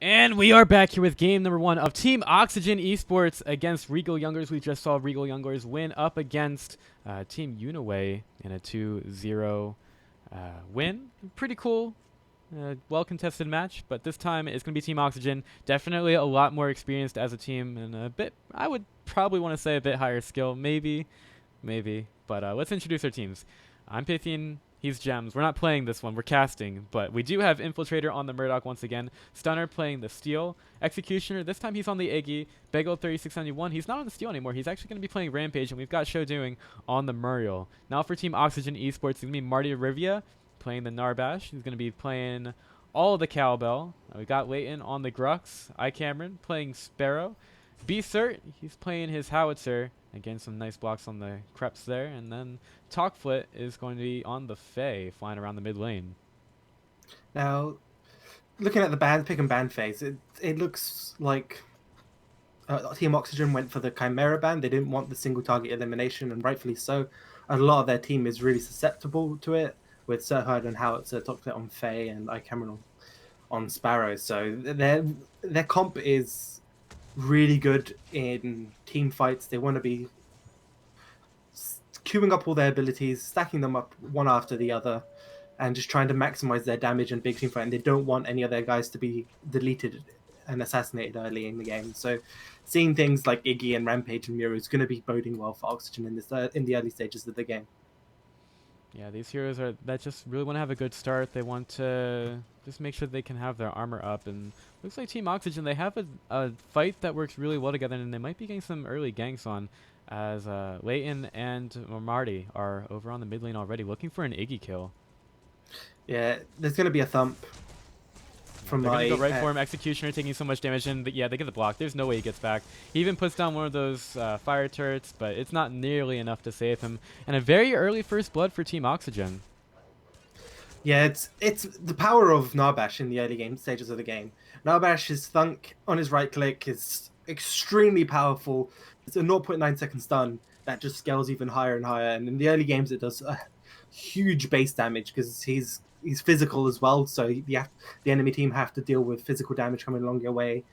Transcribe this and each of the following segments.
And we are back here with game number 1 of Team Oxygen Esports against Regal Younglers. We just saw Regal Younglers win up against Team Uniway in a 2-0 win. Pretty cool, well-contested match, but this time it's going to be Team Oxygen. Definitely a lot more experienced as a team and a bit, I would probably want to say a bit higher skill. Maybe. But let's introduce our teams. I'm Pythian. He's Gems. We're not playing this one. We're casting. But we do have Infiltrator on the Murdoch once again. Stunner playing the Steel. Executioner, this time he's on the Iggy. Bagel 3691. He's not on the Steel anymore. He's actually going to be playing Rampage. And we've got Show Doing on the Muriel. Now for Team Oxygen Esports, it's going to be Marty Rivia playing the Narbash. He's going to be playing all of the Cowbell. We got Leighton on the Grux. Cameron playing Sparrow. B-Cert, he's playing his Howitzer. Again, some nice blocks on the Creps there. And then Talkflit is going to be on the Fae, flying around the mid lane. Now, looking at the pick and ban phase, it looks like Team Oxygen went for the Chimera ban. They didn't want the single target elimination, and rightfully so. A lot of their team is really susceptible to it, with Serhard and Howitzer, Talkflit on Fae, and Cameron on Sparrow. So their comp is really good in team fights. They want to be queuing up all their abilities, stacking them up one after the other, and just trying to maximize their damage and big team fight. And they don't want any of their guys to be deleted and assassinated early in the game. So seeing things like Iggy and Rampage and Miro is going to be boding well for Oxygen in the early stages of the game. Yeah, these heroes are that just really want to have a good start. They want to just make sure they can have their armor up. And looks like Team Oxygen, they have a fight that works really well together, and they might be getting some early ganks on as Leighton and Marty are over on the mid lane already looking for an Iggy kill. Yeah, there's going to be a thump from they're going to go right for him. Executioner taking so much damage, and yeah, they get the block. There's no way he gets back. He even puts down one of those fire turrets, but it's not nearly enough to save him. And a very early first blood for Team Oxygen. Yeah, it's the power of Narbash in the early game stages of the game. Narbash's thunk on his right click is extremely powerful. It's a 0.9-second stun that just scales even higher and higher. And in the early games, it does huge base damage because he's physical as well. So the enemy team have to deal with physical damage coming along your way,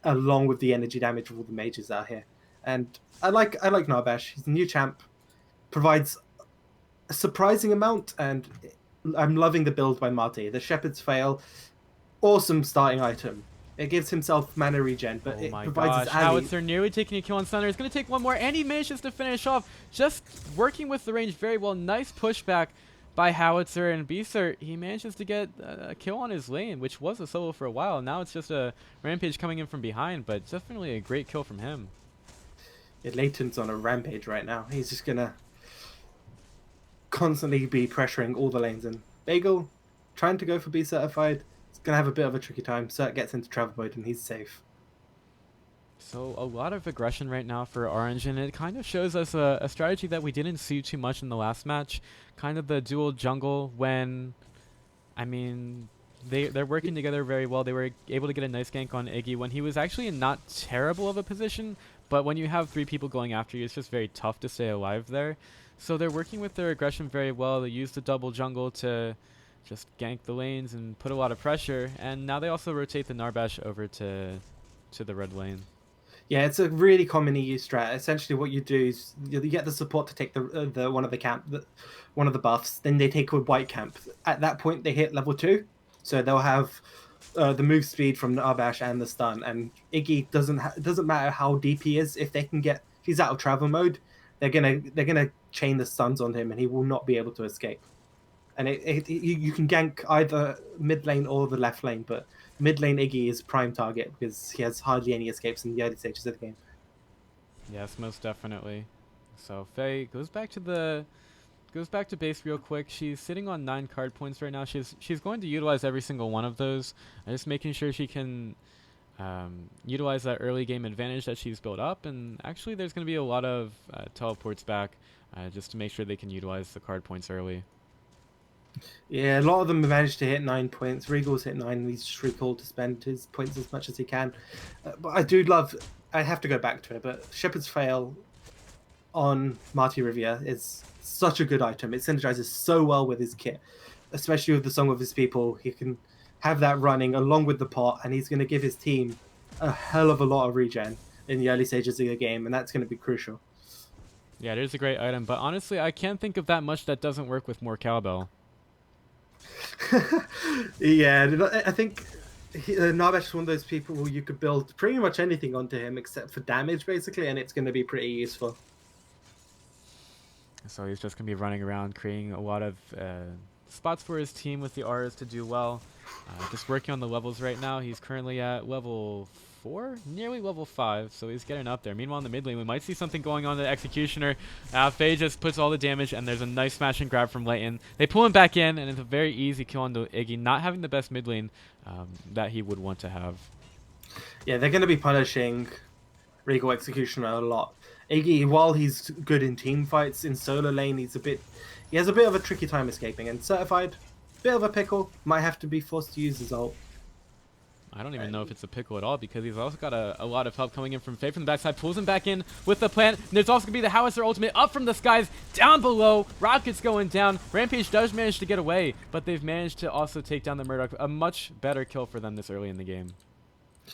along with the energy damage of all the mages out here. And I like Narbash. He's a new champ, provides a surprising amount, and I'm loving the build by Marty. The Shepherd's Fail, awesome starting item. It gives himself mana regen, but it provides his ally. Howitzer nearly taking a kill on Stunner. He's going to take one more, and he manages to finish off. Just working with the range very well. Nice pushback by Howitzer, and B-Cert, he manages to get a kill on his lane, which was a solo for a while. Now it's just a Rampage coming in from behind, but definitely a great kill from him. Yeah, Leighton's on a Rampage right now. He's just going to constantly be pressuring all the lanes, and Bagel trying to go for B certified. It's gonna have a bit of a tricky time. Cert gets into travel mode and he's safe. So a lot of aggression right now for Orange, and it kind of shows us a strategy that we didn't see too much in the last match. Kind of the dual jungle when, I mean, they're working together very well. They were able to get a nice gank on Iggy when he was actually in not terrible of a position, but when you have 3 people going after you, it's just very tough to stay alive there. So they're working with their aggression very well. They use the double jungle to just gank the lanes and put a lot of pressure. And now they also rotate the Narbash over to the red lane. Yeah, it's a really common EU strat. Essentially, what you do is you get the support to take the one of the buffs. Then they take a white camp. At that point, they hit level 2, so they'll have the move speed from Narbash and the stun. And Iggy doesn't matter how deep he is. If he's out of travel mode, they're gonna chain the stuns on him, and he will not be able to escape. And you can gank either mid lane or the left lane, but mid lane Iggy is prime target because he has hardly any escapes in the early stages of the game. Yes, most definitely. So Faye goes back to base real quick. She's sitting on 9 card points right now. She's going to utilize every single one of those, just making sure she can utilize that early game advantage that she's built up. And actually, there's going to be a lot of teleports back just to make sure they can utilize the card points early. Yeah, a lot of them have managed to hit 9 points. Regal's hit 9, and he's just recalled to spend his points as much as he can. But I have to go back to it, but Shepherd's Fail on Marty Riviere is such a good item. It synergizes so well with his kit, especially with the Song of His People. He can have that running along with the pot, and he's going to give his team a hell of a lot of regen in the early stages of the game, and that's going to be crucial. Yeah, it is a great item, but honestly, I can't think of that much that doesn't work with more cowbell. Yeah, I think Narbash is one of those people who you could build pretty much anything onto him except for damage, basically, and it's going to be pretty useful. So he's just going to be running around, creating a lot of spots for his team with the R's to do well. Just working on the levels right now. He's currently at level 4, nearly level 5, so he's getting up there. Meanwhile, in the mid lane, we might see something going on to the Executioner. Faye just puts all the damage, and there's a nice smash and grab from Leighton. They pull him back in, and it's a very easy kill on the Iggy, not having the best mid lane that he would want to have. Yeah, they're going to be punishing Regal Executioner a lot. Iggy, while he's good in team fights, in solo lane, he has a bit of a tricky time escaping. And Certified, bit of a pickle, might have to be forced to use his ult. I don't even know if it's a pickle at all, because he's also got a lot of help coming in from Faye from the backside, pulls him back in with the plant. And there's also going to be the Howitzer ultimate up from the skies, down below. Rockets going down. Rampage does manage to get away, but they've managed to also take down the Murdoch. A much better kill for them this early in the game.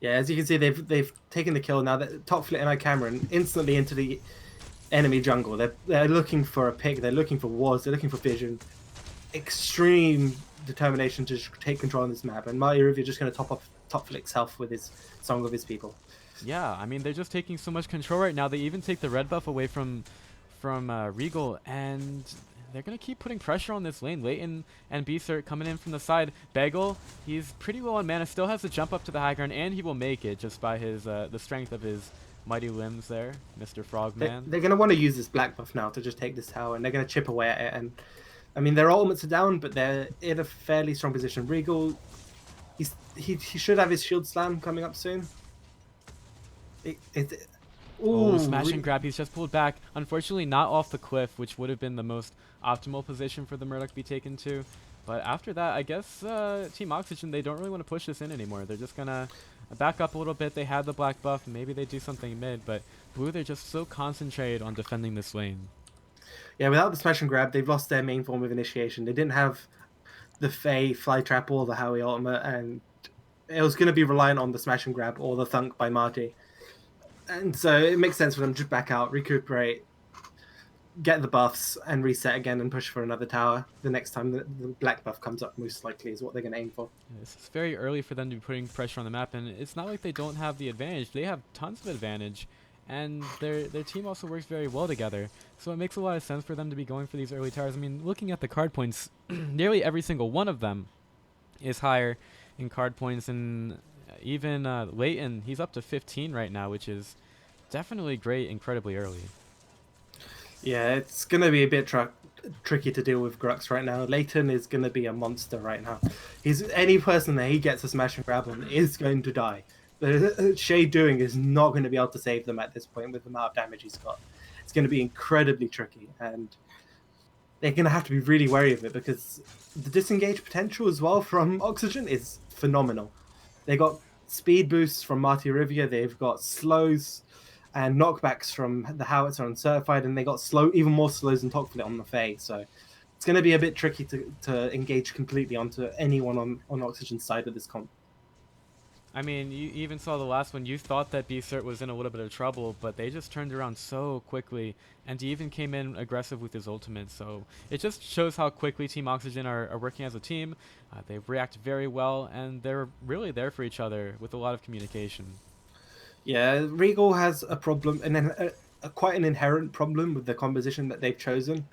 Yeah, as you can see, they've taken the kill now. That top flit and Cameron instantly into the enemy jungle. They're looking for a pick. They're looking for wards. They're looking for vision. Extreme determination to take control on this map. And Marty Rivia just going to top flick's health with his Song of His People. Yeah, I mean, they're just taking so much control right now. They even take the red buff away from Regal, and they're going to keep putting pressure on this lane. Leighton and Beastert coming in from the side. Bagel, he's pretty low on mana, still has to jump up to the high ground, and he will make it just by his the strength of his mighty limbs there, Mr. Frogman. They're going to want to use this black buff now to just take this tower, and they're going to chip away at it. And I mean, their ultimates are down, but they're in a fairly strong position. Regal, he should have his shield slam coming up soon. Oh, smash and grab. He's just pulled back. Unfortunately, not off the cliff, which would have been the most optimal position for the Murdoch to be taken to. But after that, I guess Team Oxygen, they don't really want to push this in anymore. They're just going to back up a little bit. They had the black buff. Maybe they do something mid. But Blue, they're just so concentrated on defending this lane. Yeah, without the smash and grab, they've lost their main form of initiation. They didn't have the Faye fly trap or the Howie ultimate, and it was going to be reliant on the smash and grab or the thunk by Marty. And so it makes sense for them to just back out, recuperate, get the buffs, and reset again and push for another tower. The next time the black buff comes up, most likely, is what they're going to aim for. Yeah, this is very early for them to be putting pressure on the map, and it's not like they don't have the advantage. They have tons of advantage, and their team also works very well together. So it makes a lot of sense for them to be going for these early towers. I mean, looking at the card points, nearly every single one of them is higher in card points, and even Leighton, he's up to 15 right now, which is definitely great, incredibly early. Yeah, it's going to be a bit tricky to deal with Grux right now. Leighton is going to be a monster right now. Any person that he gets a smash and grab on is going to die. Shade doing is not going to be able to save them at this point with the amount of damage he's got. It's going to be incredibly tricky, and they're going to have to be really wary of it, because the disengage potential as well from Oxygen is phenomenal. They got speed boosts from Marty Rivia, they've got slows and knockbacks from the Howitzer on Certified, and they got even more slows and Topflit on the Fae. So it's going to be a bit tricky to engage completely onto anyone on Oxygen's side of this comp. I mean, you even saw the last one. You thought that Beastert was in a little bit of trouble, but they just turned around so quickly, and he even came in aggressive with his ultimate. So it just shows how quickly Team Oxygen are working as a team. They react very well, and they're really there for each other with a lot of communication. Yeah, Regal has a problem, and then quite an inherent problem with the composition that they've chosen,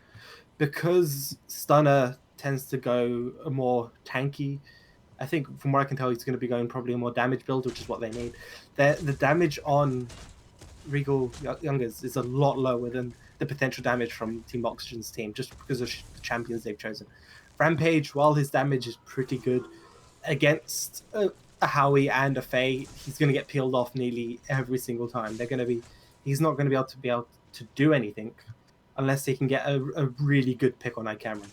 because Stunner tends to go a more tanky. I think from what I can tell, he's going to be going probably a more damage build, which is what they need. The damage on Regal Youngers is a lot lower than the potential damage from Team Oxygen's team, just because of the champions they've chosen. Rampage, while his damage is pretty good against a Howie and a Faye, he's going to get peeled off nearly every single time. He's not going to be able to do anything unless they can get a really good pick on Cameron.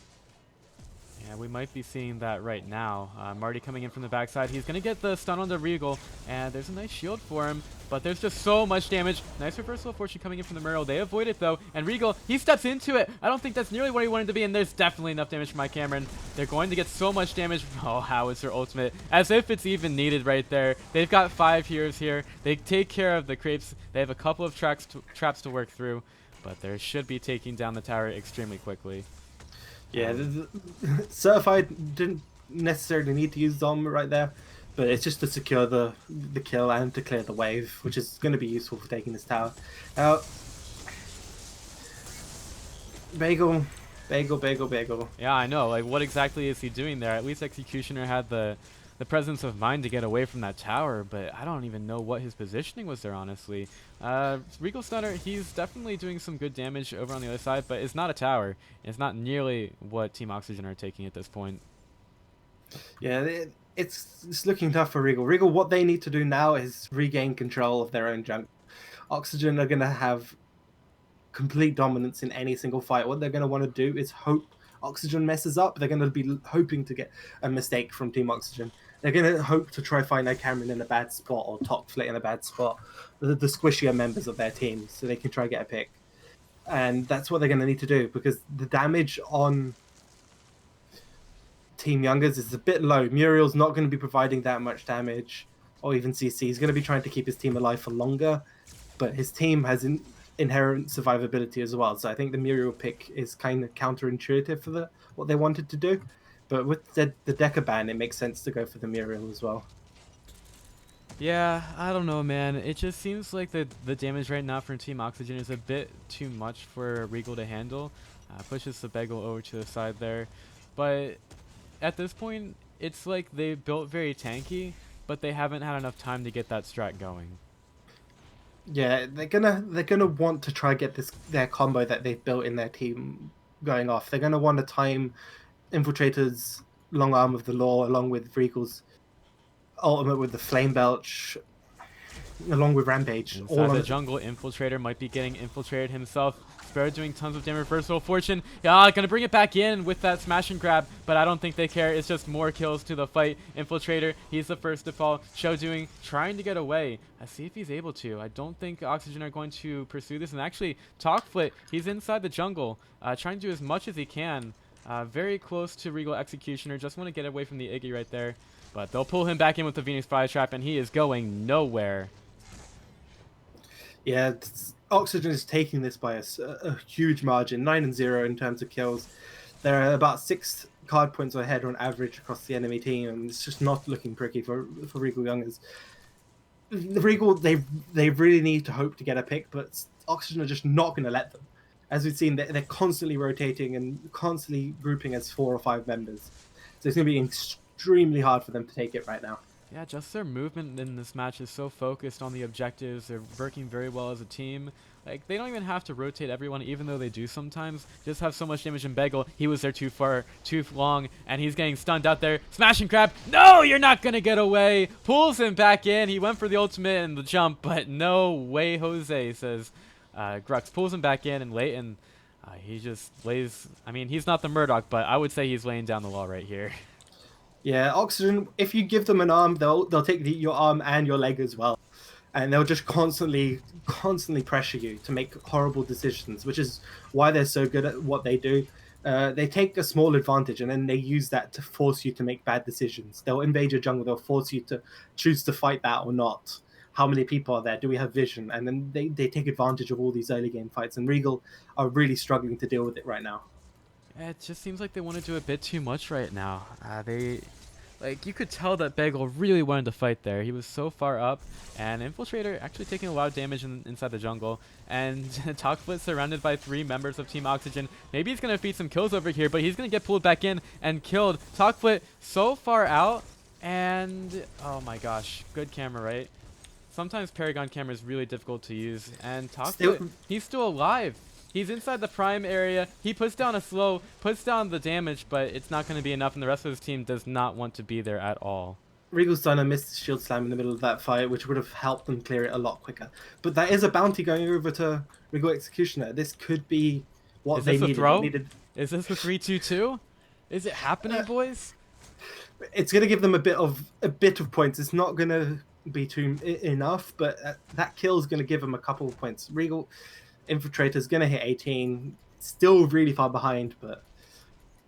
Yeah, we might be seeing that right now. Marty coming in from the backside. He's going to get the stun on the Regal, and there's a nice shield for him, but there's just so much damage. Nice reversal of fortune coming in from the Muriel. They avoid it, though, and Regal, he steps into it. I don't think that's nearly what he wanted to be, and there's definitely enough damage from my Cameron. They're going to get so much damage. Oh, how is their ultimate? As if it's even needed right there. They've got 5 heroes here. They take care of the creeps. They have a couple of traps to work through, but they should be taking down the tower extremely quickly. Yeah, Certified didn't necessarily need to use Zom right there, but it's just to secure the kill and to clear the wave, which is going to be useful for taking this tower. Now, Bagel. Yeah, I know. Like, what exactly is he doing there? At least Executioner had the presence of mind to get away from that tower, but I don't even know what his positioning was there, honestly. Regal Stunner, he's definitely doing some good damage over on the other side, but it's not a tower. It's not nearly what Team Oxygen are taking at this point. Yeah, it's looking tough for Regal. Regal, what they need to do now is regain control of their own jungle. Oxygen are going to have complete dominance in any single fight. What they're going to want to do is hope Oxygen messes up. They're going to be hoping to get a mistake from Team Oxygen. They're going to hope to try find their Cameron in a bad spot or top flit in a bad spot, the squishier members of their team, so they can try get a pick. And that's what they're going to need to do, because the damage on Team Youngers is a bit low. Muriel's not going to be providing that much damage, or even CC. He's going to be trying to keep his team alive for longer, but his team has inherent survivability as well. So I think the Muriel pick is kind of counterintuitive for what they wanted to do. But with the Deca ban, it makes sense to go for the Muriel as well. Yeah, I don't know, man. It just seems like the damage right now from Team Oxygen is a bit too much for Regal to handle. Pushes the Bagel over to the side there. But at this point, it's like they built very tanky, but they haven't had enough time to get that strat going. Yeah, they're gonna want to try get their combo that they've built in their team going off. They're gonna want to time Infiltrator's long arm of the law along with Regal's ultimate with the flame belch, along with Rampage. Inside the jungle, Infiltrator might be getting infiltrated himself. Sparrow doing tons of damage. Reversal Fortune. Yeah, gonna bring it back in with that smash and grab, but I don't think they care. It's just more kills to the fight. Infiltrator, he's the first to fall. Show doing, trying to get away. Let's see if he's able to. I don't think Oxygen are going to pursue this. And actually, Talkflit, he's inside the jungle, trying to do as much as he can. Very close to Regal Executioner. Just want to get away from the Iggy right there. But they'll pull him back in with the Venus Flytrap, and he is going nowhere. Yeah, Oxygen is taking this by a huge margin, 9-0 in terms of kills. They're about 6 card points ahead on average across the enemy team, and it's just not looking pretty for Regal Youngers. The Regal, they really need to hope to get a pick, but Oxygen are just not going to let them. As we've seen, they're constantly rotating and constantly grouping as 4 or 5 members. So it's going to be extremely hard for them to take it right now. Yeah, just their movement in this match is so focused on the objectives. They're working very well as a team. Like, they don't even have to rotate everyone, even though they do sometimes. Just have so much damage in Bagel. He was there too far, too long, and he's getting stunned out there. Smash and grab. No, you're not going to get away. Pulls him back in. He went for the ultimate and the jump, but no way, Jose, says Grux. Pulls him back in, and Leighton, he just lays... I mean, he's not the Murdoch, but I would say he's laying down the law right here. Yeah, Oxygen, if you give them an arm, they'll take your arm and your leg as well. And they'll just constantly pressure you to make horrible decisions, which is why they're so good at what they do. They take a small advantage and then they use that to force you to make bad decisions. They'll invade your jungle, they'll force you to choose to fight that or not. How many people are there? Do we have vision? And then they take advantage of all these early game fights, and Regal are really struggling to deal with it right now. Yeah, it just seems like they want to do a bit too much right now. Like, you could tell that Bagel really wanted to fight there. He was so far up, and Infiltrator actually taking a lot of damage inside the jungle. And Talkflit surrounded by 3 members of Team Oxygen. Maybe he's going to feed some kills over here, but he's going to get pulled back in and killed. Talkflit so far out, and oh my gosh, good camera, right? Sometimes Paragon camera is really difficult to use, and Talkflit, he's still alive. He's inside the prime area. He puts down a slow, puts down the damage, but it's not going to be enough, and the rest of his team does not want to be there at all. Regal's done a missed shield slam in the middle of that fight, which would have helped them clear it a lot quicker. But that is a bounty going over to Regal Executioner. This could be what they needed. Throw? Is this a 3-2-2? Is it happening, boys? It's going to give them a bit of points. It's not going to be enough, but that kill is going to give them a couple of points. Regal Infiltrator is going to hit 18, still really far behind, but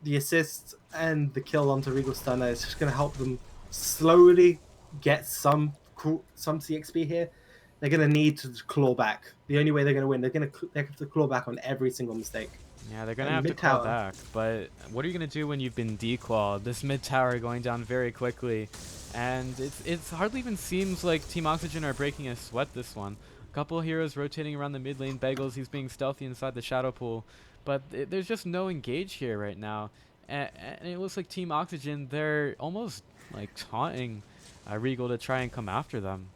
the assist and the kill onto Regal Stunner is just going to help them slowly get some CXP here. They're going to need to claw back. The only way they're going to win, they have to claw back on every single mistake. Yeah, they're going to And have to mid claw tower, back, but what are you going to do when you've been declawed? This mid tower going down very quickly, and it's hardly even seems like Team Oxygen are breaking a sweat this one. A couple of heroes rotating around the mid lane. Bagels, he's being stealthy inside the shadow pool, but there's just no engage here right now. And it looks like Team Oxygen, they're almost like taunting Regal to try and come after them.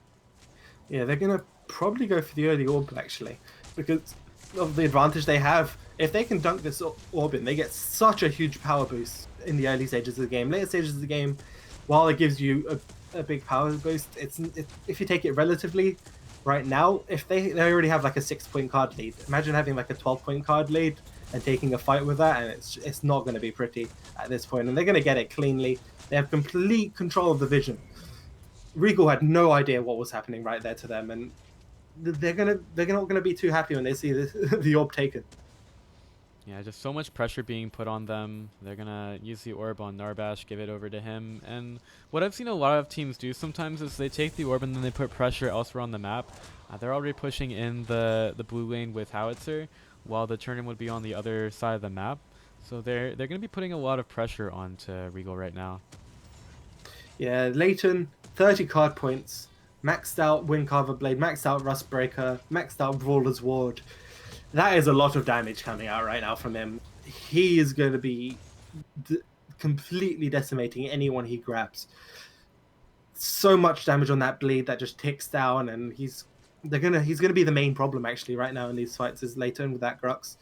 yeah, they're going to probably go for the early orb actually, because of the advantage they have. If they can dunk this orb in, they get such a huge power boost in the early stages of the game. Later stages of the game, while it gives you a big power boost, if you take it relatively right now, if they already have like a 6-point card lead, imagine having like a 12-point card lead and taking a fight with that, and it's not going to be pretty at this point, and they're going to get it cleanly. They have complete control of the vision. Regal had no idea what was happening right there to them, and they're not gonna be too happy when they see the orb taken. Yeah, just so much pressure being put on them. They're gonna use the orb on Narbash, give it over to him. And what I've seen a lot of teams do sometimes is they take the orb and then they put pressure elsewhere on the map. They're already pushing in the blue lane with Howitzer, while the turn-in would be on the other side of the map. So they're gonna be putting a lot of pressure onto Regal right now. Yeah, Leighton, 30 card points, maxed out Windcarver Blade, maxed out Rust Breaker, maxed out Brawler's Ward. That is a lot of damage coming out right now from him. He is going to be completely decimating anyone he grabs. So much damage on that bleed that just ticks down, and he's gonna be the main problem actually right now in these fights is Leighton with that Grux.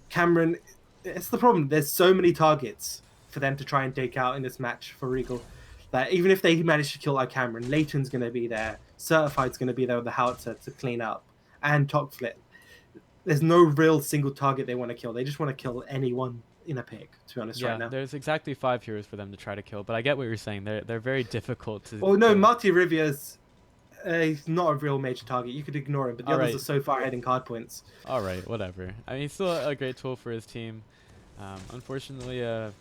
Cameron, it's the problem. There's so many targets for them to try and take out in this match for Regal that even if they manage to kill like Cameron, Leighton's going to be there, Certified's going to be there with the Howitzer to clean up, and Topflit. There's no real single target they want to kill. They just want to kill anyone in a pick, to be honest, right now. There's exactly 5 heroes for them to try to kill, but I get what you're saying. They're very difficult to... Oh no, Marty Riviera's he's not a real major target. You could ignore him, but the others are so far ahead in card points. Alright, whatever. I mean, he's still a great tool for his team. Unfortunately, a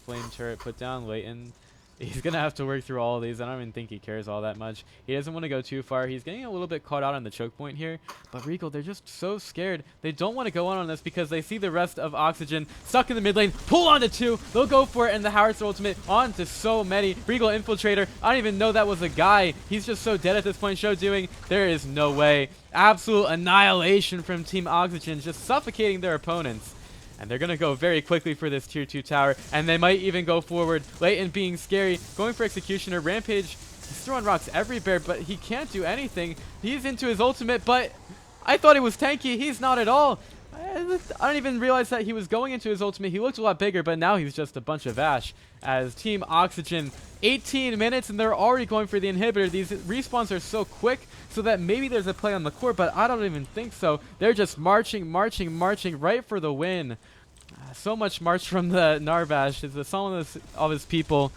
flame turret put down. Leighton, he's going to have to work through all of these. I don't even think he cares all that much. He doesn't want to go too far. He's getting a little bit caught out on the choke point here. But Regal, they're just so scared. They don't want to go on this because they see the rest of Oxygen stuck in the mid lane. Pull onto 2. They'll go for it, and the Howitzer ultimate onto so many. Regal Infiltrator, I don't even know that was a guy. He's just so dead at this point. Show doing. There is no way. Absolute annihilation from Team Oxygen, just suffocating their opponents. And they're going to go very quickly for this tier 2 tower, and they might even go forward. Leighton being scary, going for Executioner. Rampage, he's throwing rocks everywhere, but he can't do anything. He's into his ultimate, but I thought he was tanky. He's not at all. I don't even realize that he was going into his ultimate. He looked a lot bigger, but now he's just a bunch of ash. As Team Oxygen, 18 minutes, and they're already going for the inhibitor. These respawns are so quick, so that maybe there's a play on the core, but I don't even think so. They're just marching right for the win. So much march from the Narbash. It's some of his people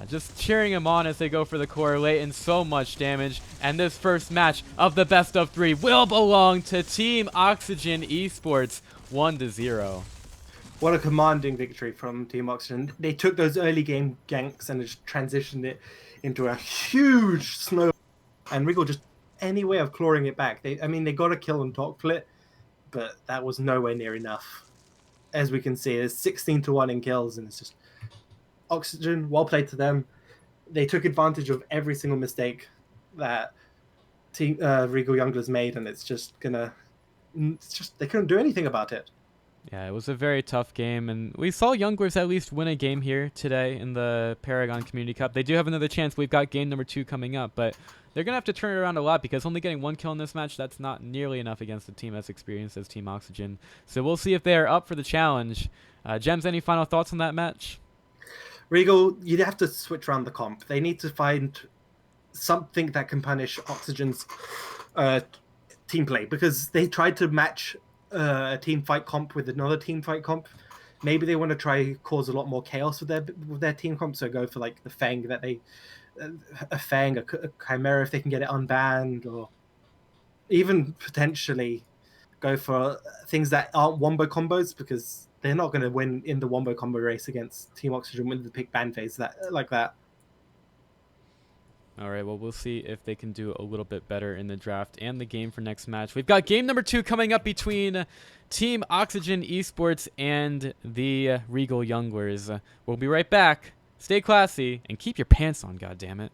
just cheering him on as they go for the core. Leighton, so much damage. And this first match of the best of 3 will belong to Team Oxygen Esports, 1-0. What a commanding victory from Team Oxygen. They took those early game ganks and just transitioned it into a huge snow. And Regal just any way of clawing it back. They got a kill on Topflit, but that was nowhere near enough. As we can see, it's 16-1 in kills, and it's just Oxygen, well played to them. They took advantage of every single mistake that Regal Yunglers made, and they couldn't do anything about it. Yeah, it was a very tough game, and we saw Yunglers at least win a game here today in the Paragon Community Cup. They do have another chance. We've got game number 2 coming up, but they're going to have to turn it around a lot because only getting 1 kill in this match, that's not nearly enough against a team as experienced as Team Oxygen. So we'll see if they are up for the challenge. Gems, any final thoughts on that match? Regal, you'd have to switch around the comp. They need to find something that can punish Oxygen's team play, because they tried to match a team fight comp with another team fight comp, maybe they want to try cause a lot more chaos with their team comp. So go for like the Fang that they a Fang, a Chimera if they can get it unbanned, or even potentially go for things that aren't wombo combos, because they're not going to win in the wombo combo race against Team Oxygen with the pick ban phase that like that. All right, well, we'll see if they can do a little bit better in the draft and the game for next match. We've got game number 2 coming up between Team Oxygen Esports and the Regal Yunglers. We'll be right back. Stay classy and keep your pants on, goddammit.